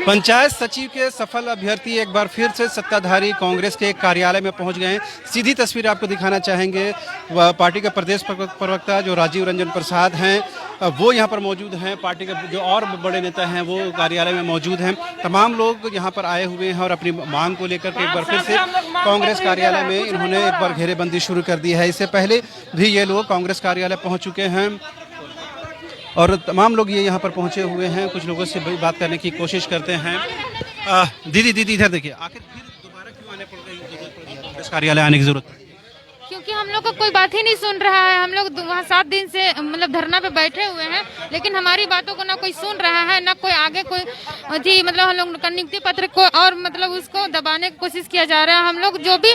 पंचायत सचिव के सफल अभ्यर्थी एक बार फिर से सत्ताधारी कांग्रेस के कार्यालय में पहुंच गए हैं। सीधी तस्वीर आपको दिखाना चाहेंगे। वह पार्टी के प्रदेश प्रवक्ता जो राजीव रंजन प्रसाद हैं वो यहाँ पर मौजूद हैं। पार्टी के जो और बड़े नेता हैं वो कार्यालय में मौजूद हैं। तमाम लोग यहाँ पर आए हुए हैं और अपनी मांग को लेकर के एक बार फिर से कांग्रेस कार्यालय में इन्होंने एक बार घेरेबंदी शुरू कर दी है। इससे पहले भी ये लोग कांग्रेस कार्यालय पहुँच चुके हैं और तमाम लोग ये यहाँ पर पहुँचे हुए हैं। कुछ लोगों से बात करने की कोशिश करते हैं। दीदी इधर देखिए, आखिर फिर दोबारा क्यों आने पड़ गई कांग्रेस कार्यालय आने की जरूरत? क्योंकि हम लोग को कोई बात ही नहीं सुन रहा है। हम लोग वहाँ 7 दिन से मतलब धरना पे बैठे हुए हैं, लेकिन हमारी बातों को ना कोई सुन रहा है, ना कोई आगे कोई जी मतलब हम लोग का नियुक्ति पत्र को और मतलब उसको दबाने की कोशिश किया जा रहा है। हम लोग जो भी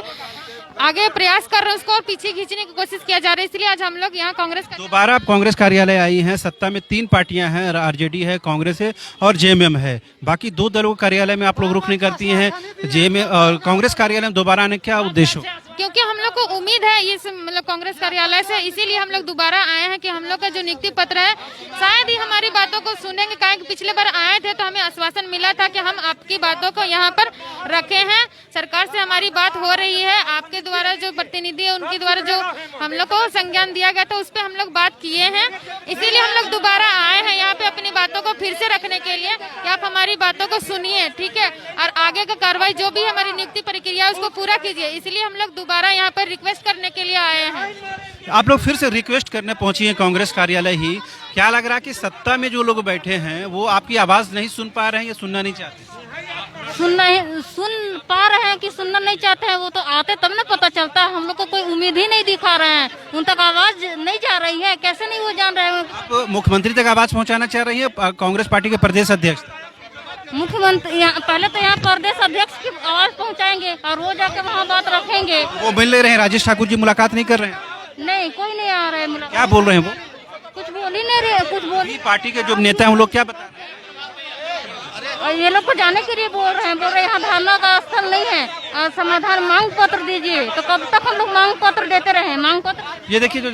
आगे प्रयास कर रहे हैं उसको और पीछे खींचने की कोशिश किया जा रहा है। इसलिए आज हम लोग यहाँ कांग्रेस दोबारा आप कांग्रेस कार्यालय आई हैं। सत्ता में 3 पार्टियां हैं, आरजेडी है, कांग्रेस है और जेएमएम है। बाकी 2 दलों के कार्यालय में आप लोग रुख नहीं करती हैं। जेएमएम और कांग्रेस कार्यालय में दोबारा आने क्या उद्देश्य हो? क्योंकि हम लोग को उम्मीद है ये मतलब कांग्रेस कार्यालय से, इसीलिए हम लोग दोबारा आए हैं कि हम लोग का जो नियुक्ति पत्र है शायद ही हमारी बातों को सुनेंगे। कारण पिछले बार आए थे तो हमें आश्वासन मिला था कि हम आपकी बातों को यहाँ पर रखे हैं। सरकार से हमारी बात हो रही है, आपके द्वारा जो प्रतिनिधि है उनके द्वारा जो हम लोग को संज्ञान दिया गया था उस पर हम लोग बात किए हैं। इसीलिए हम लोग दोबारा आए हैं यहाँ पे अपनी बातों को फिर से रखने के लिए कि आप हमारी बातों को सुनिए, ठीक है, और आगे का कार्रवाई जो भी हमारी नियुक्ति प्रक्रिया है उसको पूरा कीजिए। इसलिए हम लोग दोबारा यहाँ पर रिक्वेस्ट करने के लिए आए हैं। आप लोग फिर से रिक्वेस्ट करने पहुंची हैं कांग्रेस कार्यालय ही। क्या लग रहा है कि सत्ता में जो लोग बैठे हैं वो आपकी आवाज नहीं सुन पा रहे हैं या सुनना नहीं चाहते? सुन पा रहे हैं कि सुनना नहीं चाहते हैं, वो तो आते तब ना पता चलता है। हम लोग को कोई उम्मीद ही नहीं दिखा रहे हैं, उन तक आवाज नहीं जा रही है। कैसे नहीं वो जान रहे हैं? आप मुख्यमंत्री तक आवाज पहुंचाना चाह रही है कांग्रेस पार्टी के प्रदेश अध्यक्ष? मुख्यमंत्री पहले तो यहाँ प्रदेश अध्यक्ष की आवाज पहुँचाएंगे और वो जाके वहाँ बात रखेंगे। वो मिल ले रहे हैं, राजेश ठाकुर जी मुलाकात नहीं कर रहे हैं? नहीं, कोई नहीं आ रहा है। क्या बोल रहे हैं वो? कुछ बोल ही नहीं रहे, कुछ बोल। पार्टी के जो नेता हैं वो लोग क्या बता रहे हैं? ये लोग को जाने के लिए बोल रहे हैं यहाँ धरना का स्थल नहीं है, समाधान मांग पत्र दीजिए। तो कब तक हम लोग मांग पत्र देते रहे? मांग पत्र ये देखिए, जो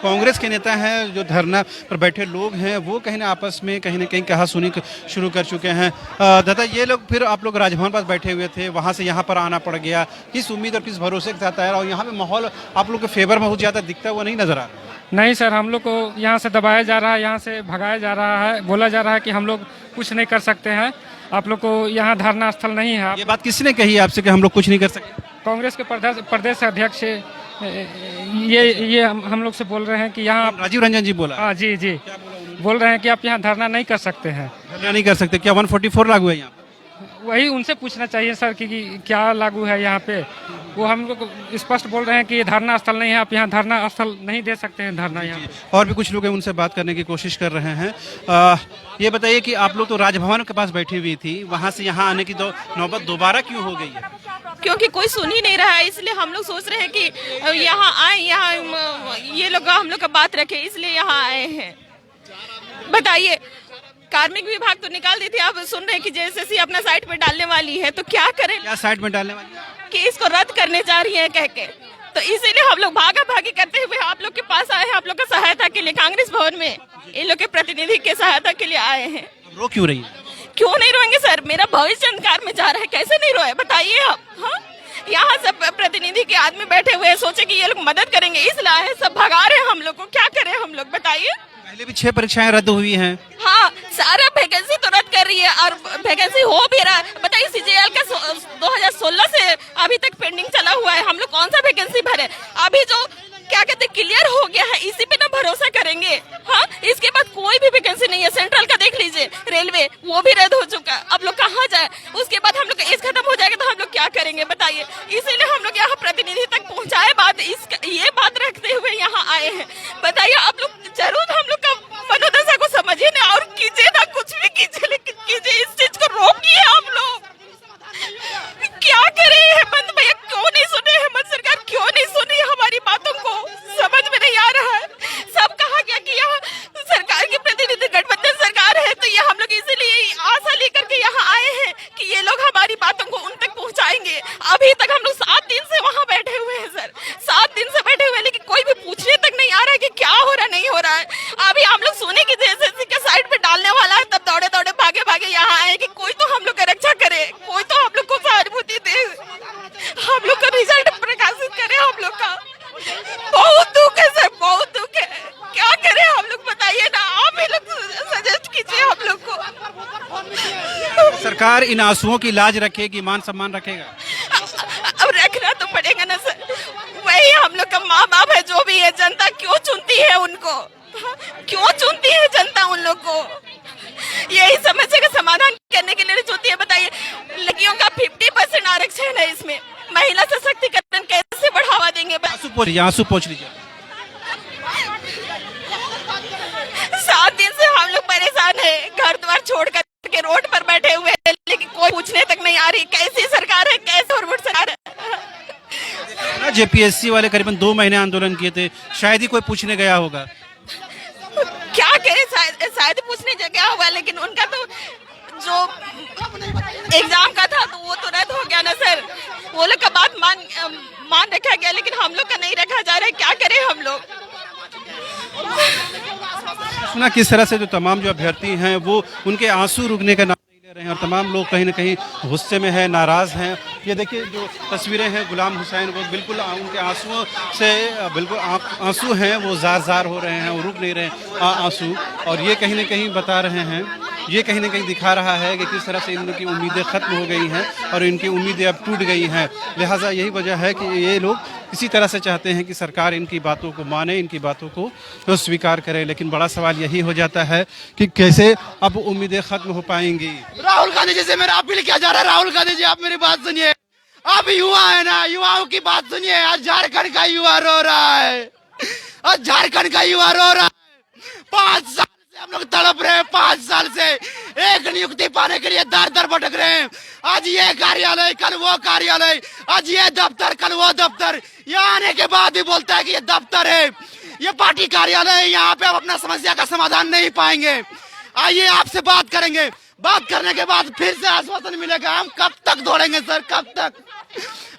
कांग्रेस के नेता हैं, जो धरना पर बैठे लोग हैं, वो कहीं ना आपस में कहीं ना कहीं कहा सुनी शुरू कर चुके हैं। दादा, ये लोग फिर आप लोग राजभवन पास बैठे हुए थे, वहाँ से यहाँ पर आना पड़ गया। किस उम्मीद और किस भरोसे के साथ आया? और यहाँ पे माहौल आप लोग के फेवर में बहुत ज़्यादा दिखता हुआ नहीं नजर आ रहा? नहीं सर, हम लोग को यहाँ से दबाया जा रहा है, यहाँ से भगाया जा रहा है। बोला जा रहा है कि हम लोग कुछ नहीं कर सकते हैं, आप लोग को यहाँ धरना स्थल नहीं है। ये बात किसने कही आपसे कि हम लोग कुछ नहीं कर सकते? कांग्रेस के प्रदेश अध्यक्ष ये हम लोग से बोल रहे हैं कि यहाँ राजीव रंजन जी बोला? हाँ जी, बोल रहे हैं कि आप यहाँ धरना नहीं कर सकते हैं। धरना नहीं कर सकते? क्या 144 लागू है यहाँ? वही उनसे पूछना चाहिए सर कि क्या लागू है यहाँ पे। वो हम लोग स्पष्ट बोल रहे हैं कि ये धरना स्थल नहीं है, आप यहाँ धरना स्थल नहीं दे सकते हैं धरना यहाँ। और भी कुछ लोग हैं, उनसे बात करने की कोशिश कर रहे हैं। ये बताइए कि आप लोग तो राजभवन के पास बैठी हुई थी, वहाँ से यहाँ आने की नौबत दोबारा क्यों हो गई है? क्योंकि कोई सुन ही नहीं रहा है, इसलिए हम लोग सोच रहे हैं कि यहाँ आए, यहाँ ये लोग हम लोग का बात रखे, इसलिए यहाँ आए हैं। बताइए, कार्मिक विभाग तो निकाल दी थी, अब सुन रहे हैं कि जेएसएससी अपना साइट पे डालने वाली है, तो क्या करें? क्या साइट में डालने वाली है? कि इसको रद्द करने जा रही है कह के, तो इसीलिए हम लोग भागा भागी करते हुए आप लोग के पास आए हैं, आप लोग का सहायता के लिए। कांग्रेस भवन में इन लोग के प्रतिनिधि के सहायता के लिए आए हैं। रो क्यों रही है? क्यों नहीं रोएंगे सर? मेरा भविष्य अंधकार में जा रहा है, कैसे नहीं रोए बताइए आप? हाँ, यहाँ सब प्रतिनिधि के आदमी बैठे हुए हैं, सोचे कि ये लोग मदद करेंगे, इसलिए सब भगा रहे हैं हम लोग को। क्या करें हम लोग बताइए? पहले भी 6 परीक्षाएं रद्द हुई हैं। हाँ, सारा वैकेंसी तो रद्द कर रही है और वैकेंसी हो भी रहा है। बताइए, सीजीएल का 2016 से अभी तक पेंडिंग चला हुआ है, हम लोग कौन सा वैकेंसी भरे? अभी जो क्या कहते क्लियर हो गया है, इसी पे ना भरोसा करेंगे। हाँ, इसके बाद कोई भी वैकेंसी नहीं है। सेंट्रल का देख लीजिए, रेलवे वो भी रद्द हो चुका है, अब लोग कहाँ जाए? उसके बाद हम लोग का एज खत्म हो जाएगा तो हम लोग क्या करेंगे बताइए? इसीलिए हम लोग यहाँ प्रतिनिधि तक पहुँचाए बात, ये बात रखते हुए यहाँ आए हैं। बताइए, आप लोग जरूर हम लोग का मनोदशा को समझिए ना, और कीजिए ना, कुछ भी कीजिए, लेकिन कीजिए, इस चीज को रोकिए। आप लोग क्या करें? हेमंत भैया क्यों नहीं सुने? हेमंत सरकार क्यों नहीं सुनी हमारी बातों को? समझ में नहीं आ रहा है। सब कहा गया कि यहाँ सरकार की प्रतिनिधि गठबंधन सरकार है, तो ये हम लोग इसीलिए आशा लेकर के यहाँ आए हैं कि ये लोग हमारी बातों को उन तक पहुँचाएंगे। अभी तक हम लोग 7 दिन से वहाँ बैठे हुए हैं सर, 7 दिन से बैठे हुए, लेकिन कोई भी पूछने तक नहीं आ रहा है कि क्या हो रहा नहीं हो रहा है। अभी सरकार इन आंसुओं की लाज रखेगी, मान सम्मान रखेगा? अब रखना तो पड़ेगा ना सर, वही हम लोग का माँ बाप है, जो भी है। जनता क्यों चुनती है उनको, क्यों चुनती है जनता उन लोग को? यही समस्या का समाधान करने के लिए चुनती है। बताइए, लड़कियों का 50% आरक्षण है, इसमें महिला सशक्तिकरण कैसे बढ़ावा देंगे? आंसू पोंछ लीजिए। 7 दिन से हम लोग परेशान है, घर द्वार छोड़ करके रोड पर बैठे हुए हैं, लेकिन कोई पूछने तक नहीं आ रही। कैसी सरकार है, कैसे और सरकार है? जेपीएससी वाले करीबन 2 महीने आंदोलन किए थे, शायद ही कोई पूछने गया होगा। क्या करे, शायद पूछने गया होगा, लेकिन उनका तो जो एग्जाम का था तो वो तो रद्द हो गया ना सर। वो लोग का बात मान रखा गया, लेकिन हम लोग का नहीं रखा जा रहा है। क्या करें हम लोग? सुना किस तरह से जो तमाम जो अभ्यर्थी हैं वो उनके आंसू रुकने का नाम नहीं ले रहे हैं और तमाम लोग कहीं ना कहीं गुस्से में हैं, नाराज हैं। ये देखिए जो तस्वीरें हैं गुलाम हुसैन, वो बिल्कुल उनके आंसुओं से बिल्कुल आंसू हैं वो जार हो रहे हैं, वो रुक नहीं रहे आंसू। और ये कहीं ना कहीं बता रहे हैं, ये कहीं ना कहीं दिखा रहा है कि किस तरह से इनकी उम्मीदें ख़त्म हो गई हैं और इनकी उम्मीदें अब टूट गई हैं। लिहाजा यही वजह है कि ये लोग इसी तरह से चाहते हैं कि सरकार इनकी बातों को माने, इनकी बातों को स्वीकार करे। लेकिन बड़ा सवाल यही हो जाता है कि कैसे अब उम्मीदें ख़त्म हो पाएंगी। राहुल गांधी जी से मेरा अपील किया जा रहा है, राहुल गांधी जी आप मेरी बात सुनिए। आप युवा है ना, युवाओं की बात सुनिए। आज झारखंड का युवा रो रहा है, आज झारखंड का युवा रो रहा है। 5 साल से हम लोग तड़प रहे हैं, 5 साल से एक नियुक्ति पाने के लिए दर दर भटक रहे हैं। आज ये कार्यालय, कल वो कार्यालय, आज ये दफ्तर, कल वो दफ्तर। यहाँ आने के बाद भी बोलता है कि ये दफ्तर है, ये पार्टी कार्यालय है, यहाँ पे आप अपना समस्या का समाधान नहीं पाएंगे। आइए आपसे बात करेंगे, बात करने के बाद फिर से आश्वासन मिलेगा। हम कब तक दौड़ेंगे सर, कब तक?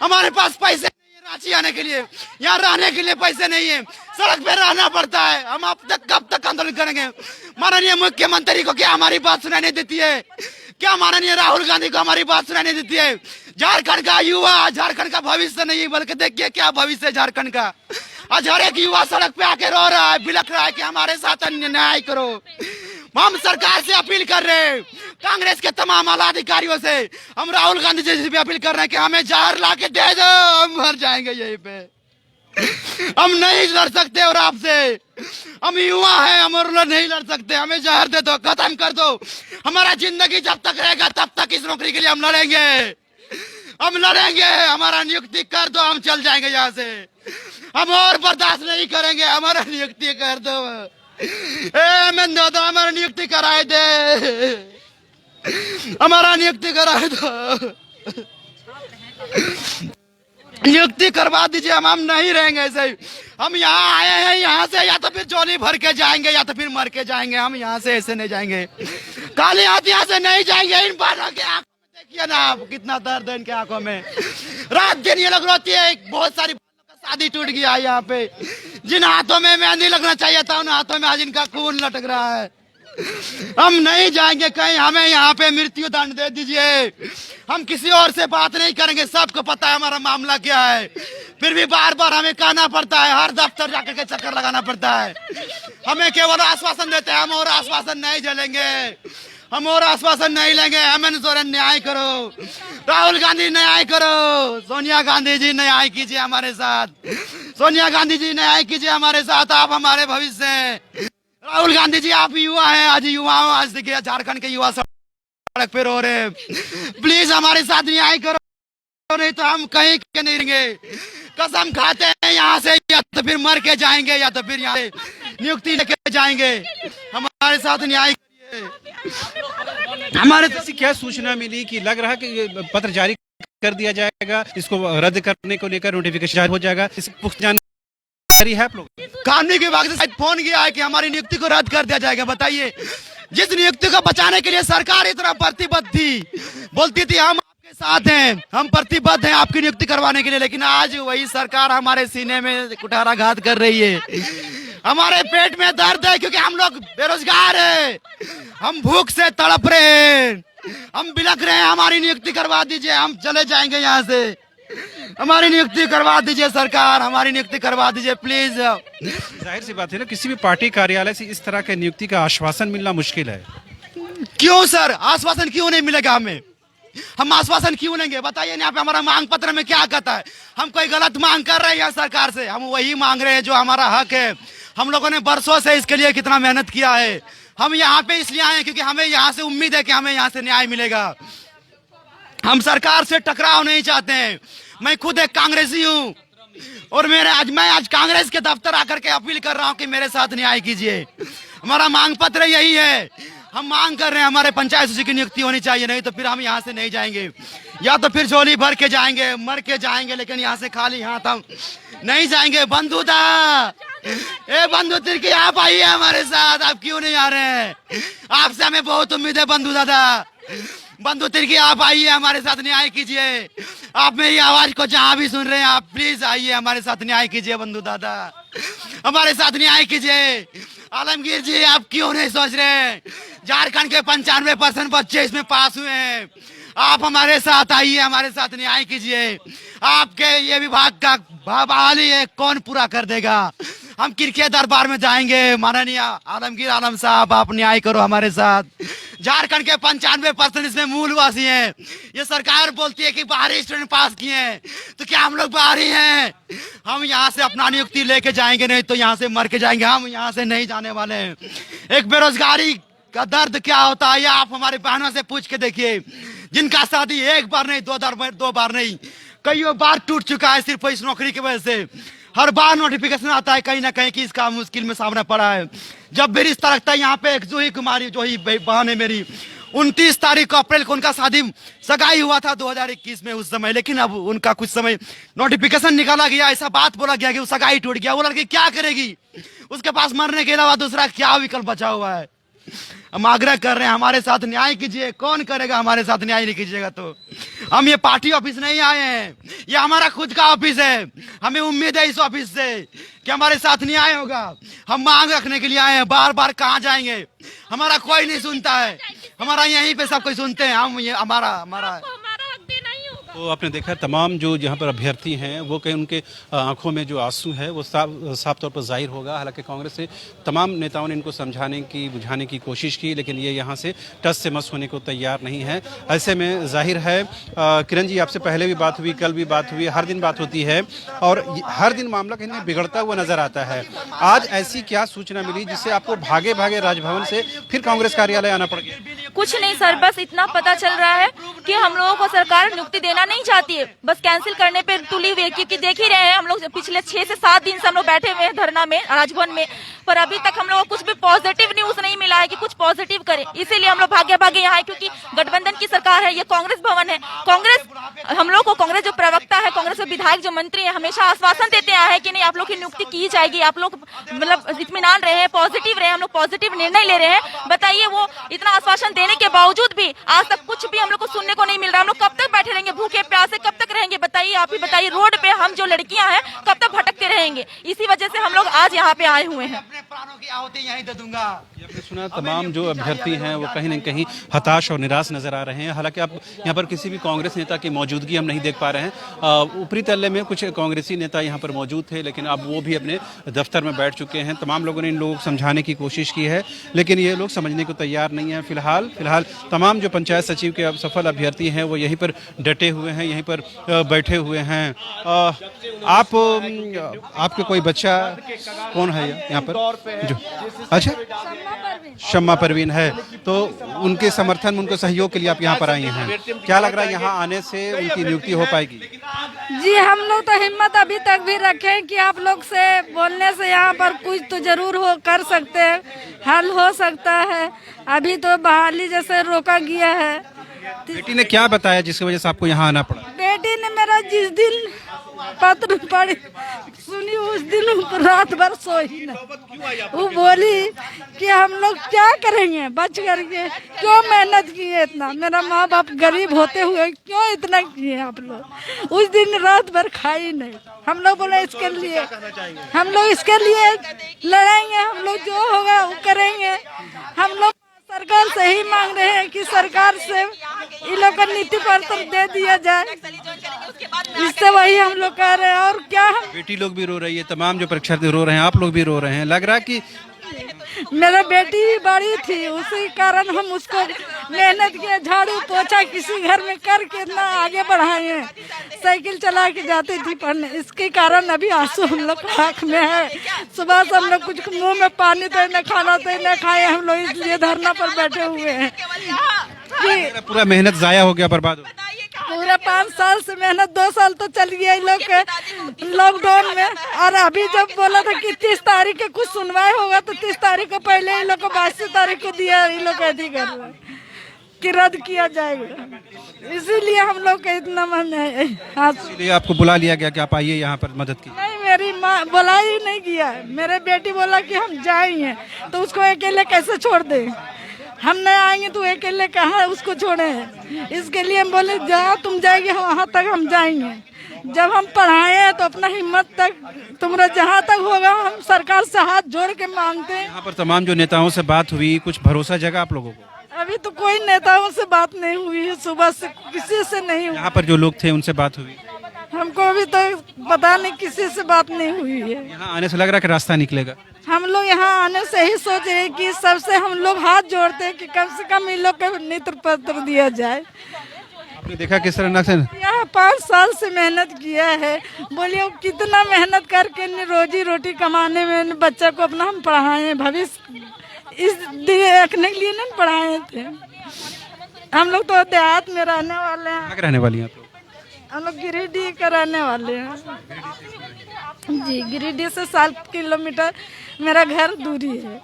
हमारे पास पैसे नहीं है रांची आने के लिए, यहाँ रहने के लिए पैसे नहीं है, सड़क पे रहना पड़ता है। हम अब तक कब तक आंदोलन करेंगे? माननीय मुख्यमंत्री को क्या हमारी बात सुनाई नहीं देती है? क्या माननीय राहुल गांधी को हमारी बात सुनाई नहीं देती है? झारखंड का युवा, झारखंड का भविष्य नहीं, बल्कि देखिए क्या भविष्य है झारखंड का। आज हर एक युवा सड़क पे आके रो रहा है, बिलख रहा है कि हमारे साथ न्याय करो। हम सरकार से अपील कर रहे हैं, कांग्रेस के तमाम आला अधिकारियों से, हम राहुल गांधी जी से भी अपील कर रहे हैं कि हमें जहर ला के दे दो, हम मर जाएंगे यहीं पे। हम नहीं लड़ सकते और आपसे, हम युवा हैं, हम और नहीं लड़ सकते। हमें जहर दे दो, खत्म कर दो। हमारा जिंदगी जब तक रहेगा तब तक इस नौकरी के लिए हम लड़ेंगे, हम लड़ेंगे। हमारा नियुक्ति कर दो, हम चल जाएंगे यहाँ से। हम और बर्दाश्त नहीं करेंगे, हमारा नियुक्ति कर दो। हमारा नियुक्ति कराए दे, हमारा नियुक्ति कराए दो, नियुक्ति करवा दीजिए। हम नहीं रहेंगे ऐसे ही। हम यहाँ आए हैं, यहाँ से या तो फिर जोली भर के जाएंगे या तो फिर मर के जाएंगे। हम यहाँ से ऐसे नहीं जाएंगे, काली हाथ यहाँ से नहीं जाएंगे। इन बालों के आंखों में देखिए ना आप, कितना दर्द है इनके आंखों में। रात दिन ये लोग रोती है। बहुत सारी शादी टूट गया है यहाँ पे। जिन हाथों में मेहंदी लगना चाहिए था, उन हाथों में आज इनका खून लटक रहा है। हम नहीं जाएंगे कहीं, हमें यहाँ पे मृत्यु दंड दे दीजिए। हम किसी और से बात नहीं करेंगे, सबको पता है हमारा मामला क्या है। फिर भी बार बार हमें कहना पड़ता है, हर दफ्तर जाकर के चक्कर लगाना पड़ता है। हमें केवल आश्वासन देते हैं, हम और आश्वासन नहीं झेलेंगे, हम और आश्वासन नहीं लेंगे। हेमंत सोरेन न्याय करो, राहुल गांधी न्याय करो, सोनिया गांधी जी न्याय कीजिए हमारे साथ, सोनिया गांधी जी न्याय कीजिए हमारे साथ। आप हमारे भविष्य हैं। राहुल गांधी जी आप युवा हैं, आज युवाओं, आज देखिए झारखंड के युवा सड़क पे रो रहे हैं। प्लीज हमारे साथ न्याय करो, नहीं तो हम कहीं के नहीं रहेंगे। कसम खाते हैं यहाँ से, या तो फिर मर के जाएंगे या तो फिर यहाँ से नियुक्ति लेके जाएंगे। हमारे साथ न्याय करिए। हमारे तो क्या सूचना मिली कि लग रहा है कि ये पत्र जारी कर दिया जाएगा, इसको रद्द करने को लेकर नोटिफिकेशन जारी हो जाएगा, इस पुख्ता जानकारी है आप लोग? कानूनी विभाग से फोन किया है कि हमारी नियुक्ति को रद्द कर दिया जाएगा। बताइए, जिस नियुक्ति को बचाने के लिए सरकार इतना प्रतिबद्ध थी, बोलती थी हम आपके साथ हैं, हम प्रतिबद्ध हैं आपकी नियुक्ति करवाने के लिए, लेकिन आज वही सरकार हमारे सीने में कुठाराघात कर रही है। हमारे पेट में दर्द है क्योंकि हम लोग बेरोजगार हैं, हम भूख से तड़प रहे हैं, हम बिलख रहे हैं। हमारी नियुक्ति करवा दीजिए, हम चले जाएंगे यहाँ से। हमारी नियुक्ति करवा दीजिए सरकार, हमारी नियुक्ति करवा दीजिए प्लीज। जाहिर सी बात है ना, किसी भी पार्टी कार्यालय से इस तरह के नियुक्ति का आश्वासन मिलना मुश्किल है। क्यों सर आश्वासन क्यों नहीं मिलेगा हमें? हम आश्वासन क्यों लेंगे बताइए? यहाँ पे हमारा मांग पत्र में क्या कहता है? हम कोई गलत मांग कर रहे हैं सरकार से? हम वही मांग रहे हैं जो हमारा हक है। हम लोगों ने बरसों से इसके लिए कितना मेहनत किया है। हम यहाँ पे इसलिए आए हैं क्योंकि हमें यहाँ से उम्मीद है कि हमें यहाँ से न्याय मिलेगा। हम सरकार से टकराव नहीं चाहते हैं। मैं खुद एक कांग्रेसी हूँ और मैं आज कांग्रेस के दफ्तर आकर के अपील कर रहा हूँ कि मेरे साथ न्याय कीजिए। हमारा मांग पत्र यही है। हम मांग कर रहे हैं हमारे पंचायत सचिव की नियुक्ति होनी चाहिए, नहीं तो फिर हम यहाँ से नहीं जाएंगे। या तो फिर झोली भर के जाएंगे, मर के जाएंगे, लेकिन यहाँ से खाली हाथ हम नहीं जाएंगे। बंधुदा ए बंधु तिर्की आप आइए हमारे साथ। आप क्यों नहीं आ रहे हैं? आपसे हमें बहुत उम्मीद है बंधु दादा। बंधु तिर्की आप आइए हमारे साथ न्याय कीजिए। आप मेरी आवाज को जहां भी सुन रहे हैं आप प्लीज आइए हमारे साथ न्याय कीजिए। बंधु दादा हमारे साथ न्याय कीजिए। आलमगीर जी आप क्यों नहीं सोच रहे? झारखंड के 95% बच्चे इसमें पास हुए हैं। आप हमारे साथ आइए, हमारे साथ न्याय कीजिए। आपके ये विभाग का बहाली है कौन पूरा कर देगा? हम किरके दरबार में जाएंगे। माननीय आलमगीर आलम साहब आप न्याय करो हमारे साथ। झारखंड के 95% इसमें मूलवासी हैं। ये सरकार बोलती है कि बाहरी स्टूडेंट पास किए हैं, तो क्या हम लोग बाहरी हैं? हम यहाँ से अपना नियुक्ति लेके जाएंगे, नहीं तो यहाँ से मर के जाएंगे। हम यहाँ से नहीं जाने वाले हैं। एक बेरोजगारी का दर्द क्या होता है ये आप हमारे बहनों से पूछ के देखिए, जिनका शादी एक बार नहीं दो बार नहीं कई बार टूट चुका है सिर्फ इस नौकरी की वजह से। हर बार नोटिफिकेशन आता है कहीं ना कहीं कि इसका मुश्किल में सामना पड़ा है। जब भी रिश्ता रखता है यहाँ पे एक जूही कुमारी जो ही बहन है मेरी, 29 तारीख को अप्रैल को उनका शादी सगाई हुआ था 2021 में उस समय, लेकिन अब उनका कुछ समय नोटिफिकेशन निकाला गया, ऐसा बात बोला गया कि वो सगाई टूट गया। वो लड़की क्या करेगी? उसके पास मरने के अलावा दूसरा क्या विकल्प बचा हुआ है? हम आग्रह कर रहे हैं हमारे साथ न्याय कीजिए। कौन करेगा हमारे साथ न्याय नहीं कीजिएगा तो? हम ये पार्टी ऑफिस नहीं आए हैं, ये हमारा खुद का ऑफिस है। हमें उम्मीद है इस ऑफिस से कि हमारे साथ न्याय होगा। हम मांग रखने के लिए आए हैं। बार बार कहाँ जाएंगे? हमारा कोई नहीं सुनता है। हमारा यहीं पे सब कोई सुनते हैं। हम ये हमारा तो आपने देखा तमाम जो यहाँ पर अभ्यर्थी हैं वो कहीं उनके आंखों में जो आंसू है वो साफ तौर पर जाहिर होगा। हालांकि कांग्रेस से तमाम नेताओं ने इनको समझाने की बुझाने की कोशिश की, लेकिन ये यहाँ से टस से मस होने को तैयार नहीं है। ऐसे में जाहिर है किरण जी आपसे पहले भी बात हुई, कल भी बात हुई, हर दिन बात होती है और हर दिन मामला कहीं बिगड़ता हुआ नजर आता है। आज ऐसी क्या सूचना मिली जिससे आपको भागे भागे राजभवन से फिर कांग्रेस कार्यालय आना पड़ गया? कुछ नहीं सर, बस इतना पता चल रहा है कि हम लोगों को सरकार नियुक्ति देना नहीं चाहती है, बस कैंसिल करने पे तुली हुई है। क्योंकि देख ही रहे हैं हम लोग पिछले 6 से 7 दिन से हम लोग बैठे हुए हैं धरना में राजभवन में, पर अभी तक हम लोगों को कुछ भी पॉजिटिव न्यूज नहीं मिला है कि कुछ पॉजिटिव करे। इसीलिए हम लोग भागे भागे यहाँ है, क्योंकि गठबंधन की सरकार है, ये कांग्रेस भवन है। कांग्रेस हम लोग को, कांग्रेस जो प्रवक्ता है, कांग्रेस के विधायक जो मंत्री है, हमेशा आश्वासन देते आए हैं कि नहीं आप लोग की नियुक्ति की जाएगी, आप लोग मतलब इत्मीनान रहे, पॉजिटिव रहे, हम लोग पॉजिटिव निर्णय ले रहे हैं। बताइए वो इतना आश्वासन देने के बावजूद भी आज तक कुछ भी हम लोग को सुनने को नहीं मिल रहा। हम लोग कब तक बैठे रहेंगे भूखे प्यासे, कब तक रहेंगे बताइए? आप ही बताइए, रोड पे हम जो लड़कियां हैं कब तक भटकते रहेंगे? इसी वजह से हम लोग आज यहाँ पे आए हुए हैं। अपने प्राणों की आहुति यहीं दे दूंगा। आपने सुना तमाम जो अभ्यर्थी हैं वो कहीं न कहीं हताश और निराश नजर आ रहे हैं। हालांकि आप यहाँ पर किसी भी कांग्रेस नेता की मौजूदगी हम नहीं देख पा रहे हैं। ऊपरी तल्ले में कुछ कांग्रेसी नेता यहाँ पर मौजूद थे, लेकिन अब वो भी अपने दफ्तर में बैठ चुके हैं। तमाम लोगों ने इन लोगों को समझाने की कोशिश की है, लेकिन ये लोग समझने को तैयार नहीं है। फिलहाल तमाम जो पंचायत सचिव के अब सफल अभ्यर्थी हैं वो यहीं पर डटे हुए हैं, यहीं पर बैठे हुए हैं। आपके कोई बच्चा कौन है यहाँ पर जो? अच्छा, शम्मा परवीन है, तो उनके समर्थन में, उनको सहयोग के लिए आप यहाँ पर आई हैं। क्या लग रहा है यहाँ आने से उनकी नियुक्ति हो पाएगी? जी हम लोग तो हिम्मत अभी तक भी रखे कि आप लोग से बोलने से यहाँ पर कुछ तो जरूर हो कर सकते हैं, हल हो सकता है। अभी तो बहाली जैसे रोका गया है। बेटी ने क्या बताया जिसकी वजह से आपको यहाँ आना पड़ा? बेटी ने मेरा जिस दिन पत्र पढ़ी सुनी उस दिन रात भर सोई नहीं। वो बोली कि हम लोग क्या करेंगे बच करके, क्यों मेहनत किए इतना, मेरा माँ बाप गरीब होते हुए क्यों इतना किए आप लोग। उस दिन रात भर खाई नहीं। हम लोग बोले इसके लिए हम लोग इसके लिए लड़ेंगे, हम लोग जो होगा वो करेंगे। हम लोग सरकार से ही मांग रहे हैं कि सरकार से इन लोग का नीति पत्र दे दिया जाए, इससे वही हम लोग कह रहे हैं। और क्या हम बेटी लोग भी रो रही है, तमाम जो परीक्षार्थी रो रहे हैं, आप लोग भी रो रहे हैं। लग रहा है कि मेरा बेटी बड़ी थी, उसी कारण हम उसको मेहनत किया, झाड़ू पोछा किसी घर में करके इतना आगे बढ़ाए हैं। साइकिल चला के जाती थी पढ़ने, इसके कारण अभी आंसू हम लोग आँख में है। सुबह से हम लोग कुछ मुंह में पानी तो न खाना तो न खाए हम लोग, इसलिए धरना पर बैठे हुए हैं कि पूरा मेहनत जाया हो गया, बर्बाद हो गया। पूरा 5 साल से मेहनत, 2 साल तो चल गया इन लोग के लॉकडाउन में। और अभी जब बोला था कि 30 तारीख के कुछ सुनवाई होगा तो 30 तारीख को पहले इन लोग को 22 तारीख को दिया, इन लोग ऐसी कर रहे हैं कि रद्द किया जाएगा। इसीलिए हम लोग का इतना मन है। इसलिए आपको बुला लिया गया कि आप आइए यहाँ पर मदद की। नहीं, मेरी माँ बुला ही नहीं किया, मेरे बेटी बोला कि हम जाएंगे, तो उसको अकेले कैसे छोड़ दे, हम नहीं आएंगे तो अकेले कहाँ उसको छोड़े। इसके लिए हम बोले जहाँ तुम जाएगी वहाँ तक हम जाएंगे। जब हम पढ़ाए हैं तो अपना हिम्मत तक तुम्हारा जहाँ तक होगा हम सरकार से हाथ जोड़ के मांगते हैं। यहाँ पर तमाम जो नेताओं से बात हुई, कुछ भरोसा जगा आप लोगों को? अभी तो कोई नेताओं से बात नहीं हुई है, सुबह से किसी से नहीं हुई। यहाँ पर जो लोग थे उनसे बात हुई? हमको अभी तो पता नहीं, किसी से बात नहीं हुई है। यहाँ आने से लग रहा है कि रास्ता निकलेगा। हम लोग यहाँ आने से ही सोच रहे हैं कि सबसे हम लोग हाथ जोड़ते हैं कि कम से कम इन लोग को नेत्र पत्र दिया जाए। आपने देखा किस तरह से यहाँ 5 साल से मेहनत किया है, बोलिए कितना मेहनत करके रोजी रोटी कमाने में बच्चा को अपना हम पढ़ाए हैं, भविष्य इस देखने के लिए नहीं पढ़ाए थे। हम लोग तो देहात में रहने वाले हैं। कहाँ के रहने वाली हैं आप लोग? हम लोग गिरिडीह का रहने वाले हैं जी। गिरिडीह से 7 किलोमीटर मेरा घर दूरी है।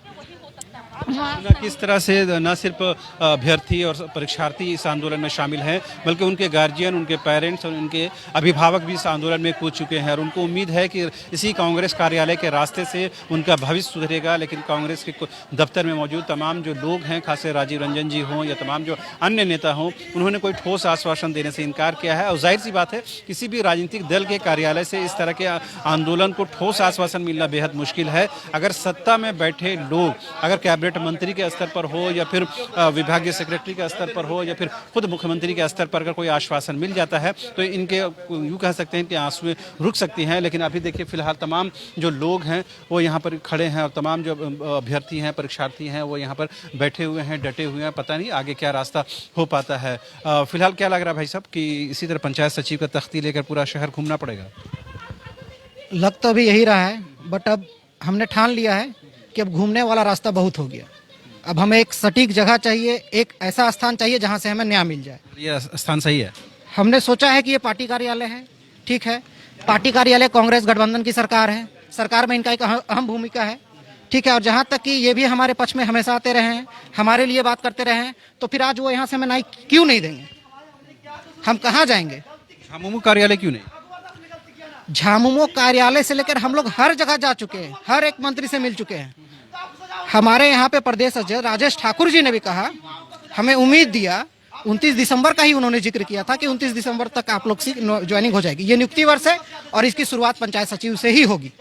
सुना किस तरह से न सिर्फ अभ्यर्थी और परीक्षार्थी इस आंदोलन में शामिल हैं, बल्कि उनके गार्जियन, उनके पेरेंट्स और उनके अभिभावक भी इस आंदोलन में कूद चुके हैं और उनको उम्मीद है कि इसी कांग्रेस कार्यालय के रास्ते से उनका भविष्य सुधरेगा। लेकिन कांग्रेस के दफ्तर में मौजूद तमाम जो लोग हैं, खासकर राजीव रंजन जी हों या तमाम जो अन्य नेता हों, उन्होंने कोई ठोस आश्वासन देने से इनकार किया है। और जाहिर सी बात है, किसी भी राजनीतिक दल के कार्यालय से इस तरह के आंदोलन को ठोस आश्वासन मिलना बेहद मुश्किल है। अगर सत्ता में बैठे लोग, अगर कैबिनेट मंत्री के स्तर पर हो या फिर विभागीय सेक्रेटरी के स्तर पर हो या फिर खुद मुख्यमंत्री के स्तर पर अगर कोई आश्वासन मिल जाता है तो इनके यूँ कह सकते हैं कि आंसुएं रुक सकती हैं। लेकिन अभी देखिए फिलहाल तमाम जो लोग हैं वो यहाँ पर खड़े हैं और तमाम जो अभ्यर्थी हैं, परीक्षार्थी हैं, वो यहाँ पर बैठे हुए हैं, डटे हुए हैं। पता नहीं आगे क्या रास्ता हो पाता है। फिलहाल क्या लग रहा है भाई साहब कि इसी तरह पंचायत सचिव का तख्ती लेकर पूरा शहर घूमना पड़ेगा? लग तो अभी यही रहा है, बट अब हमने ठान लिया है कि अब घूमने वाला रास्ता बहुत हो गया। अब हमें एक सटीक जगह चाहिए, एक ऐसा स्थान चाहिए जहां से हमें न्याय मिल जाए। ये स्थान सही है? हमने सोचा है कि ये पार्टी कार्यालय है, ठीक है। पार्टी कार्यालय कांग्रेस गठबंधन की सरकार है, सरकार में इनका एक अहम भूमिका है, ठीक है। और जहां तक कि ये भी हमारे पक्ष में हमेशा आते रहे हैं, हमारे लिए बात करते रहे हैं, तो फिर आज वो यहाँ से हमें न्याय क्यों नहीं देंगे? हम कहाँ जाएंगे? झामुमो कार्यालय क्यों नहीं? झामुमो कार्यालय से लेकर हम लोग हर जगह जा चुके हैं, हर एक मंत्री से मिल चुके हैं। हमारे यहाँ पे प्रदेश अध्यक्ष राजेश ठाकुर जी ने भी कहा, हमें उम्मीद दिया, 29 दिसंबर का ही उन्होंने जिक्र किया था कि 29 दिसंबर तक आप लोग की ज्वाइनिंग हो जाएगी। ये नियुक्ति वर्ष है और इसकी शुरुआत पंचायत सचिव से ही होगी।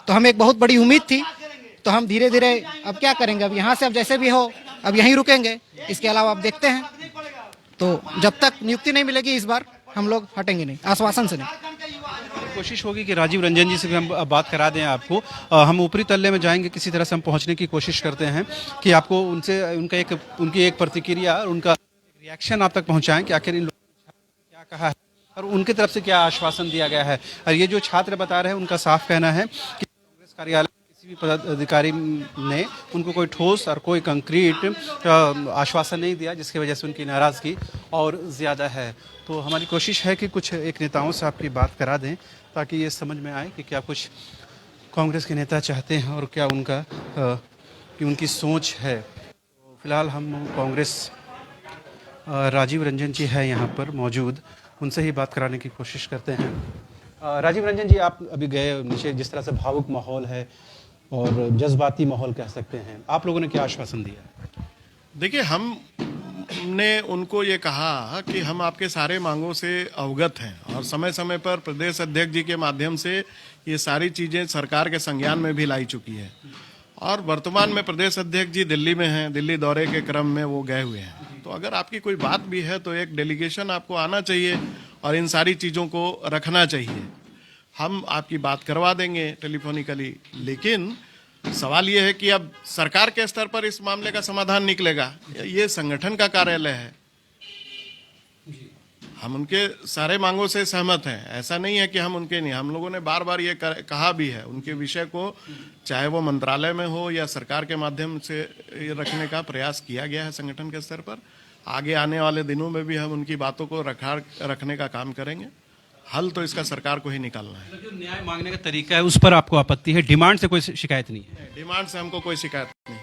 तो हमें एक बहुत बड़ी उम्मीद थी। तो हम धीरे धीरे अब क्या करेंगे, अब यहाँ से अब जैसे भी हो अब यहीं रुकेंगे, इसके अलावा अब देखते हैं। तो जब तक नियुक्ति नहीं मिलेगी इस बार हम लोग हटेंगे नहीं, आश्वासन से नहीं। कोशिश होगी कि राजीव रंजन जी से भी हम बात करा दें आपको। हम ऊपरी तल्ले में जाएंगे, किसी तरह से हम पहुंचने की कोशिश करते हैं कि आपको उनसे उनकी एक प्रतिक्रिया और उनका रिएक्शन आप तक पहुंचाएं कि आखिर इन लोगों ने क्या कहा है और उनकी तरफ से क्या आश्वासन दिया गया है। और ये जो छात्र बता रहे हैं उनका साफ कहना है कि कांग्रेस कार्यालय किसी भी पदाधिकारी ने उनको कोई ठोस और कोई कंक्रीट आश्वासन नहीं दिया, जिसकी वजह से उनकी नाराज़गी और ज़्यादा है। तो हमारी कोशिश है कि कुछ एक नेताओं से आपकी बात करा दें ताकि ये समझ में आए कि क्या कुछ कांग्रेस के नेता चाहते हैं और क्या उनकी सोच है। तो फिलहाल हम कांग्रेस राजीव रंजन जी है यहाँ पर मौजूद, उनसे ही बात कराने की कोशिश करते हैं। राजीव रंजन जी, आप अभी गए नीचे, जिस तरह से भावुक माहौल है और जज्बाती माहौल कह सकते हैं, आप लोगों ने क्या आश्वासन दिया? देखिए, हमने उनको ये कहा कि हम आपके सारे मांगों से अवगत हैं और समय समय पर प्रदेश अध्यक्ष जी के माध्यम से ये सारी चीज़ें सरकार के संज्ञान में भी लाई चुकी है। और वर्तमान में प्रदेश अध्यक्ष जी दिल्ली में हैं, दिल्ली दौरे के क्रम में वो गए हुए हैं। तो अगर आपकी कोई बात भी है तो एक डेलीगेशन आपको आना चाहिए और इन सारी चीज़ों को रखना चाहिए। हम आपकी बात करवा देंगे टेलीफोनिकली, लेकिन सवाल ये है कि अब सरकार के स्तर पर इस मामले का समाधान निकलेगा, ये संगठन का कार्यालय है। हम उनके सारे मांगों से सहमत हैं, ऐसा नहीं है कि हम उनके नहीं। हम लोगों ने बार बार ये कहा भी है, उनके विषय को चाहे वो मंत्रालय में हो या सरकार के माध्यम से रखने का प्रयास किया गया है संगठन के स्तर पर। आगे आने वाले दिनों में भी हम उनकी बातों को रखने का काम करेंगे। हल तो इसका सरकार को ही निकालना है। जो न्याय मांगने का तरीका है उस पर आपको आपत्ति है, डिमांड से कोई शिकायत नहीं है? डिमांड से हमको कोई शिकायत नहीं।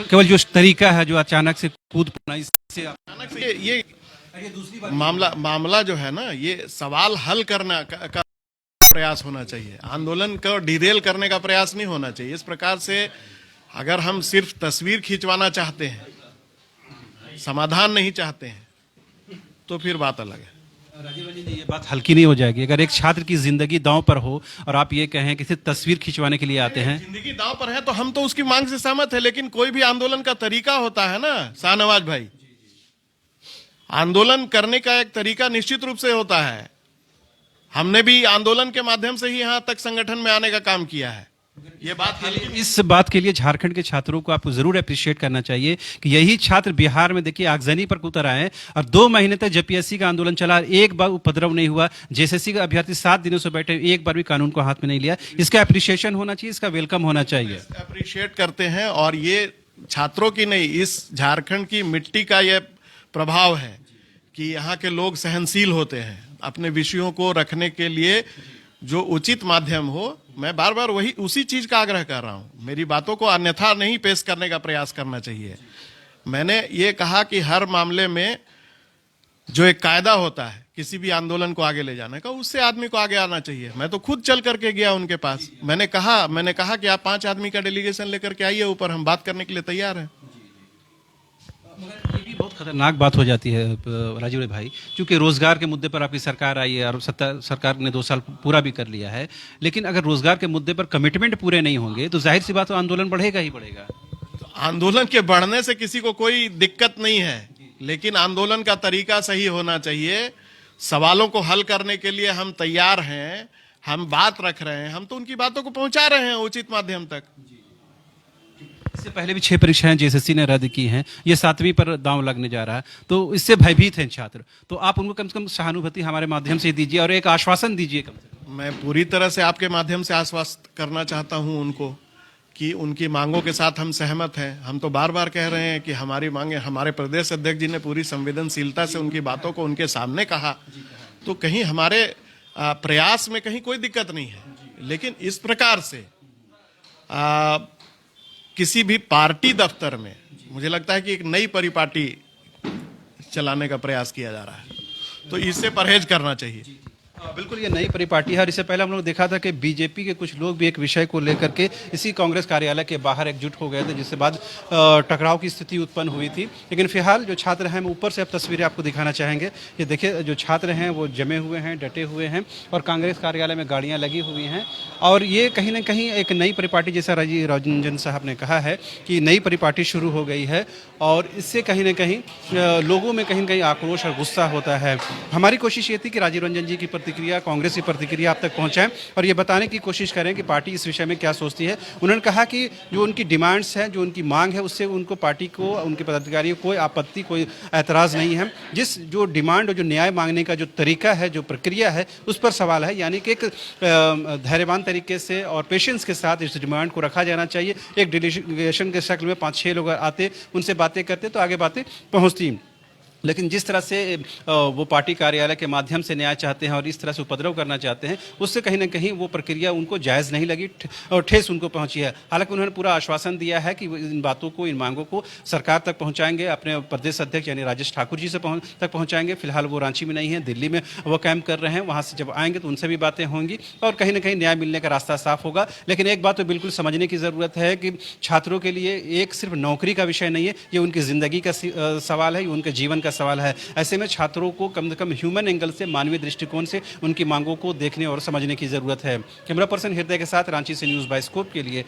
केवल जो तरीका है, जो अचानक से कूद पड़ना, इससे अचानक से ये मामला जो है ना, ये सवाल हल करना का प्रयास होना चाहिए। आंदोलन को डिरेल करने का प्रयास नहीं होना चाहिए। इस प्रकार से अगर हम सिर्फ तस्वीर खिंचवाना चाहते हैं, समाधान नहीं चाहते हैं, तो फिर बात अलग है। राजीव रंजन जी, ये बात हल्की नहीं हो जाएगी अगर एक छात्र की जिंदगी दांव पर हो और आप ये कहें कि सिर्फ तस्वीर खिंचवाने के लिए आते हैं? जिंदगी दांव पर है तो हम तो उसकी मांग से सहमत है, लेकिन कोई भी आंदोलन का तरीका होता है ना शाहनवाज भाई। आंदोलन करने का एक तरीका निश्चित रूप से होता है। हमने भी आंदोलन के माध्यम से ही यहां तक संगठन में आने का काम किया है। ये बात इस बात के लिए झारखंड के छात्रों को आपको जरूर अप्रिशिएट करना चाहिए कि यही छात्र बिहार में देखिए आगजनी पर उतर आए और 2 महीने तक जेपीएससी का आंदोलन चला, एक बार उपद्रव नहीं हुआ। जेएसएससी का अभ्यर्थी 7 दिनों से बैठे, एक बार भी कानून को हाथ में नहीं लिया। इसका अप्रिशिएशन होना चाहिए, इसका वेलकम होना चाहिए। अप्रिशिएट करते हैं, और ये छात्रों की नहीं, इस झारखंड की मिट्टी का ये प्रभाव है कि यहाँ के लोग सहनशील होते हैं। अपने विषयों को रखने के लिए जो उचित माध्यम हो, मैं बार बार उसी चीज का आग्रह कर रहा हूं। मेरी बातों को अन्यथा नहीं पेश करने का प्रयास करना चाहिए। मैंने ये कहा कि हर मामले में जो एक कायदा होता है किसी भी आंदोलन को आगे ले जाने का, उससे आदमी को आगे आना चाहिए। मैं तो खुद चल करके गया उनके पास। मैंने कहा कि आप 5 आदमी का डेलीगेशन लेकर के आइए ऊपर, हम बात करने के लिए तैयार हैं। ये भी बहुत खतरनाक बात हो जाती है राजीव भाई, क्योंकि रोजगार के मुद्दे पर आपकी सरकार आई है और सरकार ने 2 साल पूरा भी कर लिया है, लेकिन अगर रोजगार के मुद्दे पर कमिटमेंट पूरे नहीं होंगे तो जाहिर सी बात है आंदोलन बढ़ेगा ही बढ़ेगा। तो आंदोलन के बढ़ने से किसी को कोई दिक्कत नहीं है, लेकिन आंदोलन का तरीका सही होना चाहिए। सवालों को हल करने के लिए हम तैयार हैं, हम बात रख रहे हैं, हम तो उनकी बातों को पहुंचा रहे हैं उचित माध्यम तक। इससे पहले भी 6 परीक्षाएं जेएसएससी ने रद्द की हैं, ये 7वीं पर दांव लगने जा रहा है, तो इससे भयभीत हैं छात्र। तो आप उनको कम से कम सहानुभूति हमारे माध्यम से दीजिए और एक आश्वासन दीजिए कम से कम। मैं पूरी तरह से आपके माध्यम से आश्वस्त करना चाहता हूं उनको कि उनकी मांगों के साथ हम सहमत हैं। हम तो बार बार कह रहे हैं कि हमारी मांगे, हमारे प्रदेश अध्यक्ष जी ने पूरी संवेदनशीलता से उनकी बातों को उनके सामने कहा, तो कहीं हमारे प्रयास में कहीं कोई दिक्कत नहीं है। लेकिन इस प्रकार से किसी भी पार्टी दफ्तर में मुझे लगता है कि एक नई परिपाटी चलाने का प्रयास किया जा रहा है, तो इससे परहेज करना चाहिए। बिल्कुल, ये नई परिपाटी है। और इससे पहले हम लोग देखा था कि बीजेपी के कुछ लोग भी एक विषय को लेकर के इसी कांग्रेस कार्यालय के बाहर एकजुट हो गए थे, जिसके बाद टकराव की स्थिति उत्पन्न हुई थी। लेकिन फिलहाल जो छात्र हैं, ऊपर से अब तस्वीरें आपको दिखाना चाहेंगे। ये देखिए, जो छात्र हैं वो जमे हुए हैं, डटे हुए हैं और कांग्रेस कार्यालय में गाड़ियाँ लगी हुई हैं। और ये कहीं ना कहीं एक नई परिपाटी, जैसा राजीव रंजन साहब ने कहा है कि नई परिपाटी शुरू हो गई है और इससे कहीं ना कहीं लोगों में कहीं ना कहीं आक्रोश और गुस्सा होता है। हमारी कोशिश ये थी कि राजीव रंजन जी की प्रतिक्रिया, कांग्रेस की प्रतिक्रिया आप तक पहुंचाएं और ये बताने की कोशिश करें कि पार्टी इस विषय में क्या सोचती है। उन्होंने कहा कि जो उनकी डिमांड्स हैं, जो उनकी मांग है, उससे उनको पार्टी को, उनके पदाधिकारियों को कोई आपत्ति, कोई ऐतराज़ नहीं है। जो डिमांड और जो न्याय मांगने का जो तरीका है, जो प्रक्रिया है, उस पर सवाल है। यानी कि एक धैर्यवान तरीके से और पेशेंस के साथ इस डिमांड को रखा जाना चाहिए। एक डेलीगेशन के शक्ल में 5-6 लोग आते, उनसे बातें करते तो आगे बातें पहुँचती। लेकिन जिस तरह से वो पार्टी कार्यालय के माध्यम से न्याय चाहते हैं और इस तरह से उपद्रव करना चाहते हैं, उससे कहीं ना कहीं वो प्रक्रिया उनको जायज़ नहीं लगी और ठेस उनको पहुंची है। हालांकि उन्होंने पूरा आश्वासन दिया है कि वो इन बातों को, इन मांगों को सरकार तक पहुंचाएंगे, अपने प्रदेश अध्यक्ष यानी राजेश ठाकुर जी से तक पहुंचाएंगे। फिलहाल वो रांची में नहीं है, दिल्ली में वो कैंप कर रहे हैं। वहाँ से जब आएंगे तो उनसे भी बातें होंगी और कहीं ना कहीं न्याय मिलने का रास्ता साफ होगा। लेकिन एक बात तो बिल्कुल समझने की ज़रूरत है कि छात्रों के लिए एक सिर्फ नौकरी का विषय नहीं है, ये उनकी ज़िंदगी का सवाल है, ये उनके जीवन का सवाल है। ऐसे में छात्रों को कम से कम ह्यूमन एंगल से, मानवीय दृष्टिकोण से उनकी मांगों को देखने और समझने की जरूरत है। कैमरा पर्सन हृदय के साथ रांची से न्यूज़ बाय स्कोप के लिए